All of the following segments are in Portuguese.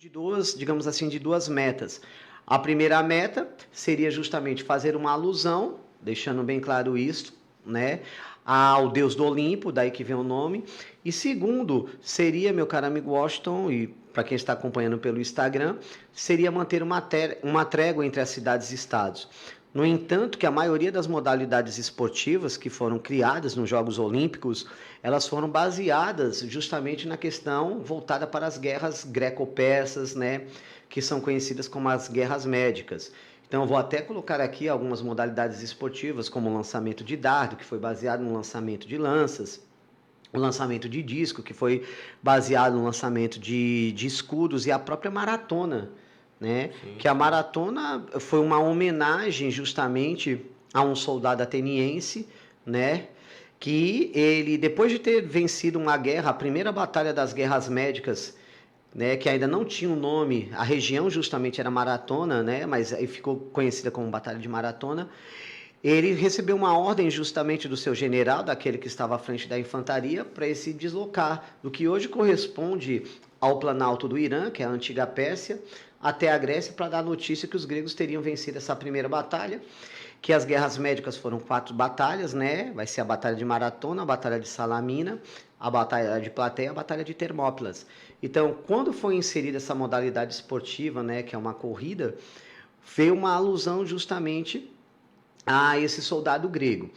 de duas, digamos assim, de duas metas. A primeira meta seria justamente fazer uma alusão, deixando bem claro isso, né, ao deus do Olimpo, daí que vem o nome. E segundo, seria, meu caro amigo Washington, e para quem está acompanhando pelo Instagram, seria manter uma trégua entre as cidades e estados. No entanto, que a maioria das modalidades esportivas que foram criadas nos Jogos Olímpicos, elas foram baseadas justamente na questão voltada para as guerras greco-persas, né, que são conhecidas como as guerras médicas. Então, eu vou até colocar aqui algumas modalidades esportivas, como o lançamento de dardo, que foi baseado no lançamento de lanças, o lançamento de disco, que foi baseado no lançamento de escudos, e a própria maratona, né? Sim, Que a sim. maratona foi uma homenagem justamente a um soldado ateniense, né? Que ele, depois de ter vencido uma guerra, a primeira batalha das guerras médicas, né, que ainda não tinha um nome, a região justamente era Maratona, né, mas aí ficou conhecida como Batalha de Maratona. Ele recebeu uma ordem justamente do seu general, daquele que estava à frente da infantaria, para ele se deslocar do que hoje corresponde ao Planalto do Irã, que é a antiga Pérsia, até a Grécia, para dar notícia que os gregos teriam vencido essa primeira batalha, que as guerras médicas foram 4 batalhas, né? Vai ser a Batalha de Maratona, a Batalha de Salamina, a Batalha de Plateia, a Batalha de Termópilas. Então, quando foi inserida essa modalidade esportiva, né, que é uma corrida, veio uma alusão justamente a esse soldado grego.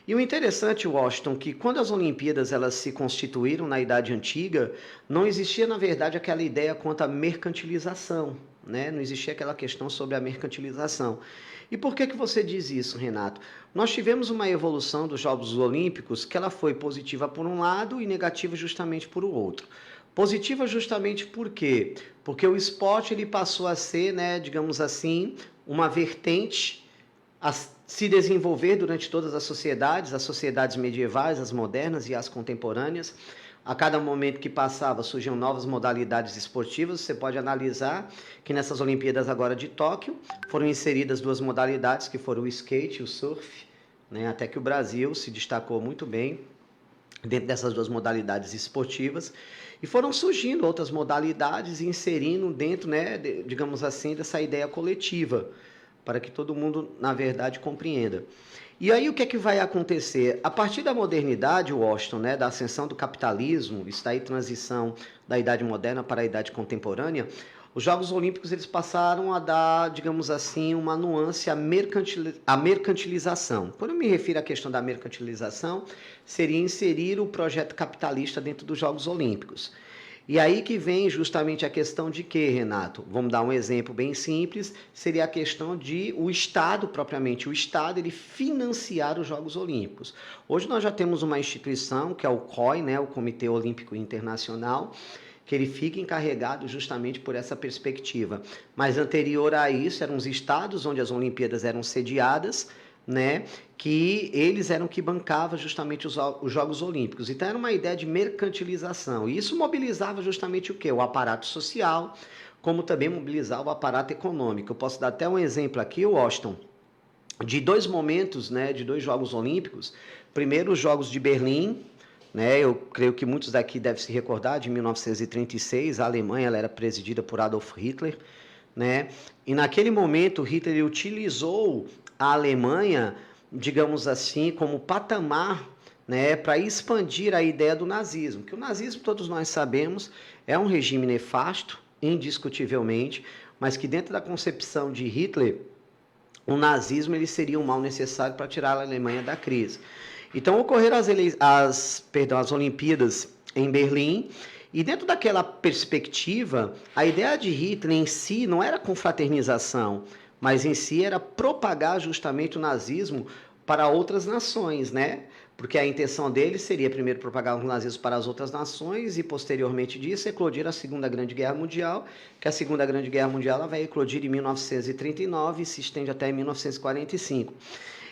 E o interessante, Washington, que quando as Olimpíadas elas se constituíram na Idade Antiga, não existia, na verdade, aquela ideia quanto à mercantilização, né? Não existia aquela questão sobre a mercantilização. E por que você diz isso, Renato? Nós tivemos uma evolução dos Jogos Olímpicos que ela foi positiva por um lado e negativa justamente por o outro. Positiva justamente por quê? Porque o esporte ele passou a ser, né, digamos assim, uma vertente a se desenvolver durante todas as sociedades medievais, as modernas e as contemporâneas. A cada momento que passava surgiam novas modalidades esportivas. Você pode analisar que nessas Olimpíadas agora de Tóquio foram inseridas 2 modalidades, que foram o skate e o surf, né? Até que o Brasil se destacou muito bem dentro dessas 2 modalidades esportivas, e foram surgindo outras modalidades inserindo dentro, né, digamos assim, dessa ideia coletiva, para que todo mundo, na verdade, compreenda. E aí o que é que vai acontecer? A partir da modernidade, Washington, né, da ascensão do capitalismo, está aí transição da idade moderna para a idade contemporânea, os Jogos Olímpicos eles passaram a dar, digamos assim, uma nuance à mercantilização. Quando eu me refiro à questão da mercantilização, seria inserir o projeto capitalista dentro dos Jogos Olímpicos. E aí que vem justamente a questão de que, Renato? Vamos dar um exemplo bem simples, seria a questão de o Estado, propriamente, o Estado ele financiar os Jogos Olímpicos. Hoje nós já temos uma instituição, que é o COI, né, o Comitê Olímpico Internacional, que ele fica encarregado justamente por essa perspectiva. Mas anterior a isso, eram os estados onde as Olimpíadas eram sediadas, né, que eles eram que bancavam justamente os Jogos Olímpicos. Então era uma ideia de mercantilização. E isso mobilizava justamente o quê? O aparato social, como também mobilizava o aparato econômico. Eu posso dar até um exemplo aqui, Washington, de 2 momentos, né, de 2 Jogos Olímpicos. Primeiro, os Jogos de Berlim, né, eu creio que muitos daqui devem se recordar, de 1936, a Alemanha ela era presidida por Adolf Hitler, né, e naquele momento Hitler utilizou a Alemanha, digamos assim, como patamar, né, para expandir a ideia do nazismo, que o nazismo, todos nós sabemos, é um regime nefasto, indiscutivelmente, mas que dentro da concepção de Hitler, o nazismo ele seria um mal necessário para tirar a Alemanha da crise. Então ocorreram as Olimpíadas em Berlim, e dentro daquela perspectiva, a ideia de Hitler em si não era confraternização, mas em si era propagar justamente o nazismo para outras nações, né? Porque a intenção dele seria primeiro propagar o nazismo para as outras nações e posteriormente disso eclodir a Segunda Grande Guerra Mundial, que a Segunda Grande Guerra Mundial ela vai eclodir em 1939 e se estende até 1945.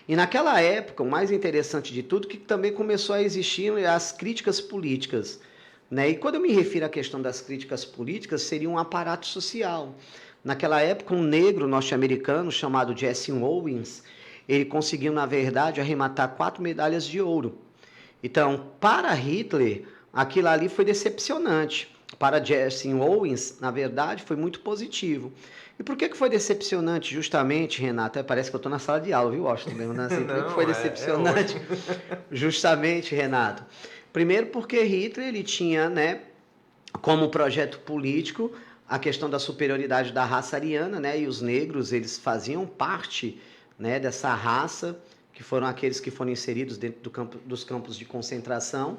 E naquela época, o mais interessante de tudo, que também começou a existir as críticas políticas, né? E quando eu me refiro à questão das críticas políticas, seria um aparato social. Naquela época, um negro norte-americano chamado Jesse Owens, ele conseguiu, na verdade, arrematar 4 medalhas de ouro. Então, para Hitler, aquilo ali foi decepcionante. para Jesse Owens, na verdade, foi muito positivo. E por que foi decepcionante, justamente, Renato? Parece que eu estou na sala de aula, viu, Washington? Assim, por que foi decepcionante, justamente, Renato? Primeiro porque Hitler ele tinha, né, como projeto político a questão da superioridade da raça ariana, né, e os negros eles faziam parte, né, dessa raça, que foram aqueles que foram inseridos dentro dos campos de concentração,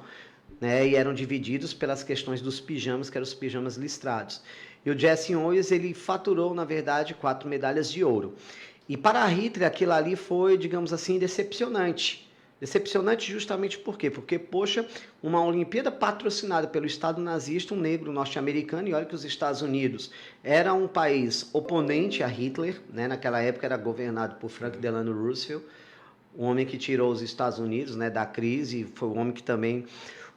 né, e eram divididos pelas questões dos pijamas, que eram os pijamas listrados. E o Jesse Owens, ele faturou, na verdade, 4 medalhas de ouro. E para Hitler, aquilo ali foi, digamos assim, decepcionante. Decepcionante justamente por quê? Porque, poxa, uma Olimpíada patrocinada pelo Estado nazista, um negro norte-americano, e olha que os Estados Unidos era um país oponente a Hitler, né? Naquela época era governado por Franklin Delano Roosevelt, o homem que tirou os Estados Unidos, né, da crise, foi o homem que também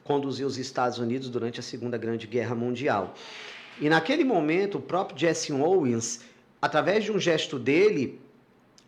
conduziu os Estados Unidos durante a Segunda Grande Guerra Mundial. E naquele momento, o próprio Jesse Owens, através de um gesto dele,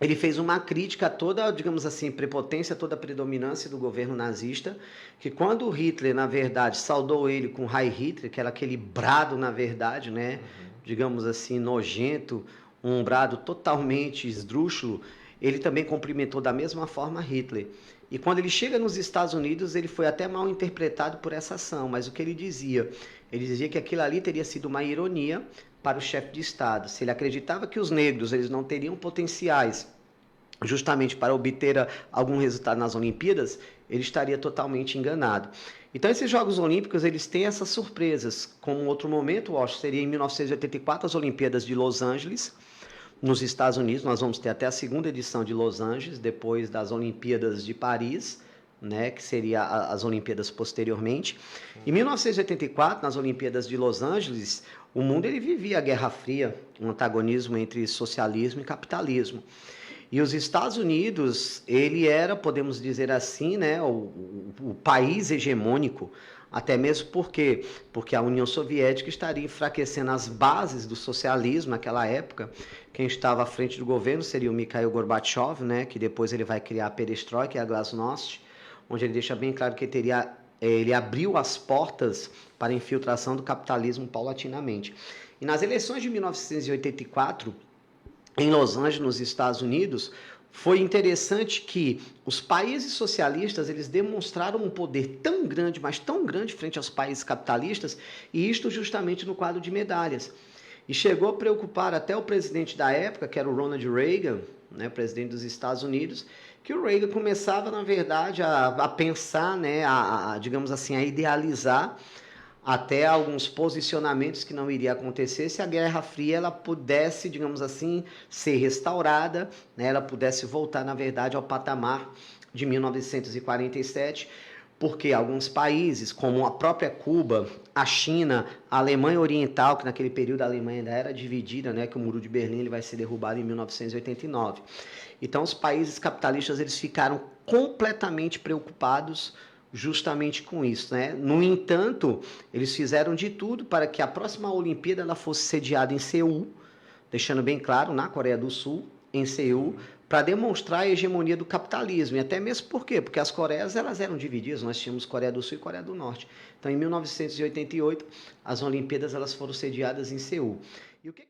ele fez uma crítica a toda, digamos assim, prepotência, toda a predominância do governo nazista, que quando Hitler, na verdade, saudou ele com Heil Hitler, que era aquele brado, na verdade, né, digamos assim, nojento, um brado totalmente esdrúxulo, ele também cumprimentou da mesma forma Hitler. E quando ele chega nos Estados Unidos, ele foi até mal interpretado por essa ação, mas o que ele dizia? Ele dizia que aquilo ali teria sido uma ironia para o chefe de Estado. Se ele acreditava que os negros eles não teriam potenciais justamente para obter algum resultado nas Olimpíadas, ele estaria totalmente enganado. Então, esses Jogos Olímpicos, eles têm essas surpresas. Como um outro momento, acho que seria em 1984, as Olimpíadas de Los Angeles, nos Estados Unidos. Nós vamos ter até a segunda edição de Los Angeles, depois das Olimpíadas de Paris, né, que seria as Olimpíadas posteriormente. Em 1984, nas Olimpíadas de Los Angeles, o mundo ele vivia a Guerra Fria, um antagonismo entre socialismo e capitalismo. E os Estados Unidos, ele era, podemos dizer assim, né, o país hegemônico, até mesmo porque a União Soviética estaria enfraquecendo as bases do socialismo naquela época. Quem estava à frente do governo seria o Mikhail Gorbachev, né, que depois ele vai criar a Perestroika e a Glasnost, onde ele deixa bem claro que ele abriu as portas para a infiltração do capitalismo paulatinamente. E nas eleições de 1984, em Los Angeles, nos Estados Unidos, foi interessante que os países socialistas eles demonstraram um poder tão grande, mas tão grande frente aos países capitalistas, e isto justamente no quadro de medalhas. E chegou a preocupar até o presidente da época, que era o Ronald Reagan, né, presidente dos Estados Unidos, que o Reagan começava, na verdade, a pensar, né, digamos assim, a idealizar até alguns posicionamentos que não iria acontecer se a Guerra Fria ela pudesse, digamos assim, ser restaurada, né, ela pudesse voltar, na verdade, ao patamar de 1947, porque alguns países, como a própria Cuba, a China, a Alemanha Oriental, que naquele período a Alemanha ainda era dividida, né, que o Muro de Berlim ele vai ser derrubado em 1989. Então, os países capitalistas eles ficaram completamente preocupados justamente com isso, né? No entanto, eles fizeram de tudo para que a próxima Olimpíada ela fosse sediada em Seul, deixando bem claro, na Coreia do Sul, em Seul, para demonstrar a hegemonia do capitalismo. E até mesmo por quê? Porque as Coreias elas eram divididas, nós tínhamos Coreia do Sul e Coreia do Norte. Então, em 1988, as Olimpíadas elas foram sediadas em Seul. E o que